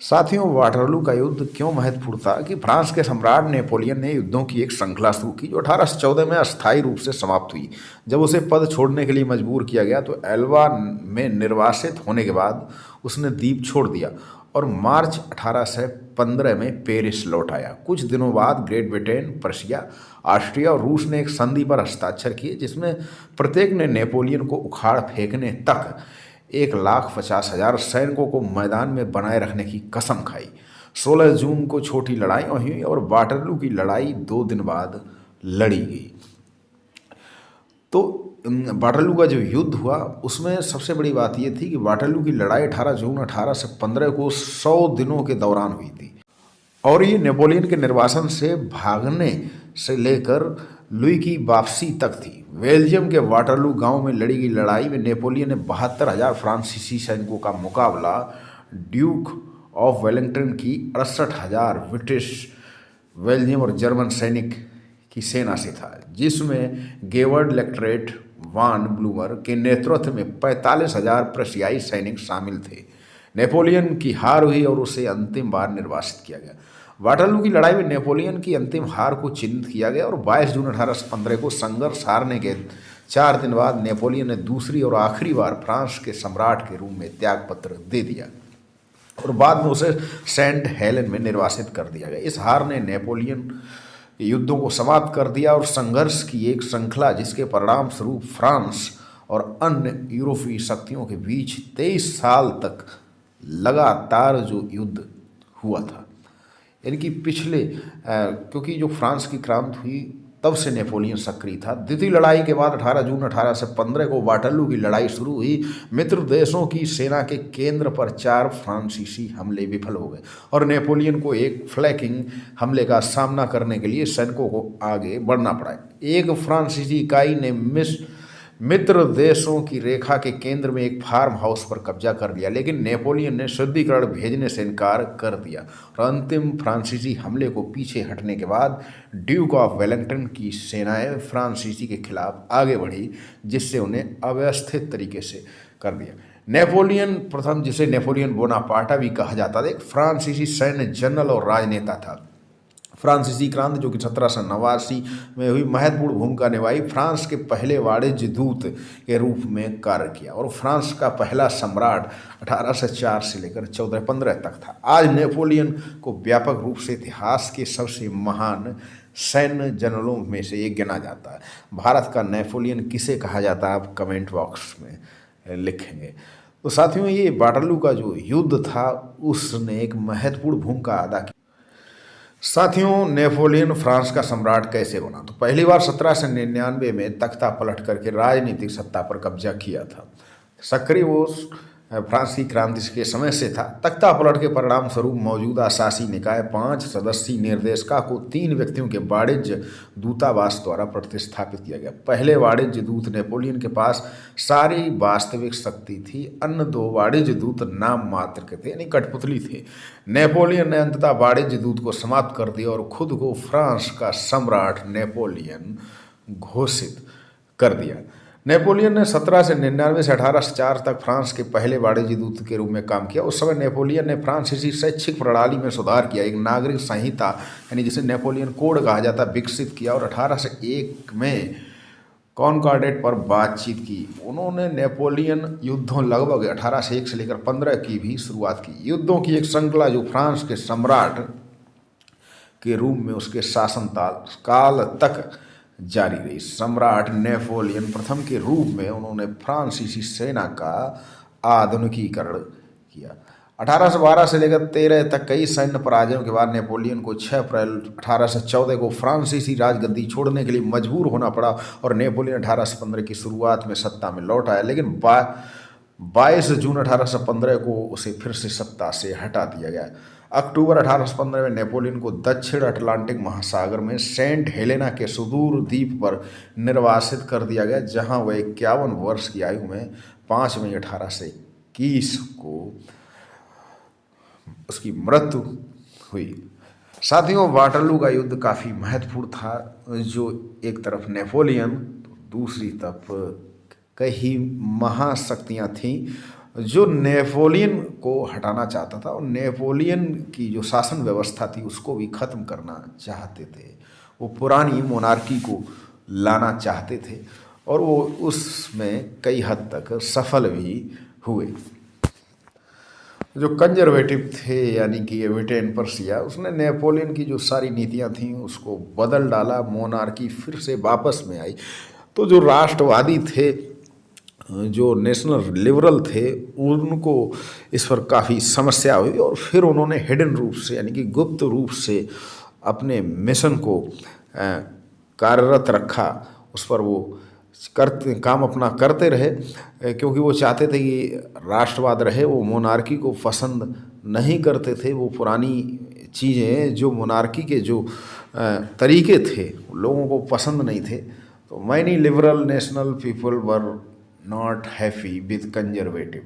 साथियों, वाटरलू का युद्ध क्यों महत्वपूर्ण था कि फ्रांस के सम्राट नेपोलियन ने युद्धों की एक श्रृंखला शुरू की जो 1814 में अस्थायी रूप से समाप्त हुई। जब उसे पद छोड़ने के लिए मजबूर किया गया तो एल्वा में निर्वासित होने के बाद उसने द्वीप छोड़ दिया और मार्च 1815 में पेरिस लौट आया। कुछ दिनों बाद ग्रेट ब्रिटेन, प्रशिया, ऑस्ट्रिया और रूस ने एक संधि पर हस्ताक्षर किए जिसमें प्रत्येक ने नेपोलियन को उखाड़ फेंकने तक 1,50,000 सैनिकों को मैदान में बनाए रखने की कसम खाई। 16 जून को छोटी लड़ाई हुई और वाटरलू की लड़ाई 2 दिन बाद लड़ी गई। तो वाटरलू का जो युद्ध हुआ उसमें सबसे बड़ी बात यह थी कि वाटरलू की लड़ाई 18 जून 1815 को 100 दिनों के दौरान हुई थी और ये नेपोलियन के निर्वासन से भागने से लेकर लुई की वापसी तक थी। बेल्जियम के वाटरलू गांव में लड़ी गई लड़ाई में नेपोलियन ने 72,000 फ्रांसीसी सैनिकों का मुकाबला ड्यूक ऑफ वेलिंगटन की 68,000 ब्रिटिश, बेल्जियम और जर्मन सैनिक की सेना से था, जिसमें गेवर्ड लेक्ट्रेट वान ब्लूमर के नेतृत्व में 45,000 प्रशियाई सैनिक शामिल थे। नेपोलियन की हार हुई और उसे अंतिम बार निर्वासित किया गया। वाटरलू की लड़ाई में नेपोलियन की अंतिम हार को चिन्हित किया गया और 22 जून 1815 को संघर्ष हारने के 4 दिन बाद नेपोलियन ने दूसरी और आखिरी बार फ्रांस के सम्राट के रूप में त्यागपत्र दे दिया और बाद में उसे सेंट हेलेन में निर्वासित कर दिया गया। इस हार ने नेपोलियन युद्धों को समाप्त कर दिया और संघर्ष की एक श्रृंखला जिसके परिणाम स्वरूप फ्रांस और अन्य यूरोपीय शक्तियों के बीच 23 साल तक लगातार जो युद्ध हुआ था, यानी कि पिछले क्योंकि जो फ्रांस की क्रांति हुई तब से नेपोलियन सक्रिय था। द्वितीय लड़ाई के बाद 18 जून 1815 को वाटरलू की लड़ाई शुरू हुई। मित्र देशों की सेना के केंद्र पर 4 फ्रांसीसी हमले विफल हो गए और नेपोलियन को एक फ्लैंकिंग हमले का सामना करने के लिए सैनिकों को आगे बढ़ना पड़ा। एक फ्रांसीसी इकाई ने मित्र देशों की रेखा के केंद्र में एक फार्म हाउस पर कब्जा कर लिया, लेकिन नेपोलियन ने शुद्धिकरण भेजने से इनकार कर दिया और अंतिम फ्रांसीसी हमले को पीछे हटने के बाद ड्यूक ऑफ वेलिंगटन की सेनाएं फ्रांसीसी के खिलाफ आगे बढ़ी, जिससे उन्हें अव्यवस्थित तरीके से कर दिया। नेपोलियन प्रथम, जिसे नेपोलियन बोनापार्टा भी कहा जाता था, एक फ्रांसीसी सैन्य जनरल और राजनेता था। फ्रांसीसी क्रांति जो कि 1789 में हुई महत्वपूर्ण भूमिका निभाई। फ्रांस के पहले वाणिज्य दूत के रूप में कार्य किया और फ्रांस का पहला सम्राट 1804 से लेकर 1415 तक था। आज नेपोलियन को व्यापक रूप से इतिहास के सबसे महान सैन्य जनरलों में से एक गिना जाता है। भारत का नेपोलियन किसे कहा जाता है, आप कमेंट बॉक्स में लिखेंगे। तो साथियों, ये वाटरलू का जो युद्ध था उसने एक महत्वपूर्ण भूमिका अदा की। साथियों, नेपोलियन फ्रांस का सम्राट कैसे बना? तो पहली बार 1799 में तख्ता पलट करके राजनीतिक सत्ता पर कब्जा किया था। सक्रिय वो फ्रांस की क्रांति के समय से था। तख्ता पलट के परिणाम स्वरूप मौजूदा शासी निकाय 5 सदस्यीय निर्देशिका को 3 व्यक्तियों के वाणिज्य दूतावास द्वारा प्रतिस्थापित किया गया। पहले वाणिज्य दूत नेपोलियन के पास सारी वास्तविक शक्ति थी, अन्य 2 वाणिज्य दूत नाम मात्र के थे, यानी कठपुतली थे। नेपोलियन ने अंततः वाणिज्य दूत को समाप्त कर दिया और खुद को फ्रांस का सम्राट नेपोलियन घोषित कर दिया। नेपोलियन ने 1799 से 1804 तक फ्रांस के पहले वाणिज्य दूत के रूप में काम किया। उस समय नेपोलियन ने फ्रांसीसी शैक्षिक प्रणाली में सुधार किया, एक नागरिक संहिता यानी जिसे नेपोलियन कोड कहा जाता विकसित किया और 1801 में कॉनकॉर्डेट पर बातचीत की। उन्होंने नेपोलियन युद्धों लगभग 1801 से लेकर 15 की भी शुरुआत की। युद्धों की एक श्रृंखला जो फ्रांस के सम्राट के रूप में उसके शासन काल तक जारी रही। सम्राट नेपोलियन प्रथम के रूप में उन्होंने फ्रांसीसी सेना का आधुनिकीकरण किया। 1812 से लेकर 13 तक कई सैन्य पराजयों के बाद नेपोलियन को 6 अप्रैल 1814 को फ्रांसीसी राजगद्दी छोड़ने के लिए मजबूर होना पड़ा और नेपोलियन 1815 की शुरुआत में सत्ता में लौट आया, लेकिन 22 जून 1815 को उसे फिर से सत्ता से हटा दिया गया। अक्टूबर 1815 में नेपोलियन को दक्षिण अटलांटिक महासागर में सेंट हेलेना के सुदूर द्वीप पर निर्वासित कर दिया गया, जहां वह 51 वर्ष की आयु में 5 मई 1821 को उसकी मृत्यु हुई। साथियों, वाटरलू का युद्ध काफ़ी महत्वपूर्ण था, जो एक तरफ नेपोलियन, दूसरी तरफ कई महाशक्तियाँ थीं जो नेपोलियन को हटाना चाहता था और नेपोलियन की जो शासन व्यवस्था थी उसको भी ख़त्म करना चाहते थे। वो पुरानी मोनार्की को लाना चाहते थे और वो उसमें कई हद तक सफल भी हुए। जो कंजर्वेटिव थे यानी कि एविटेन पर्सिया, उसने नेपोलियन की जो सारी नीतियां थीं उसको बदल डाला, मोनार्की फिर से वापस में आई। तो जो राष्ट्रवादी थे, जो नेशनल लिबरल थे, उनको इस पर काफ़ी समस्या हुई और फिर उन्होंने हिडन रूप से यानी कि गुप्त रूप से अपने मिशन को कार्यरत रखा। उस पर वो काम अपना करते रहे, क्योंकि वो चाहते थे कि राष्ट्रवाद रहे। वो मोनार्की को पसंद नहीं करते थे। वो पुरानी चीज़ें जो मोनार्की के जो तरीके थे लोगों को पसंद नहीं थे। तो many liberal national people were not happy with conservative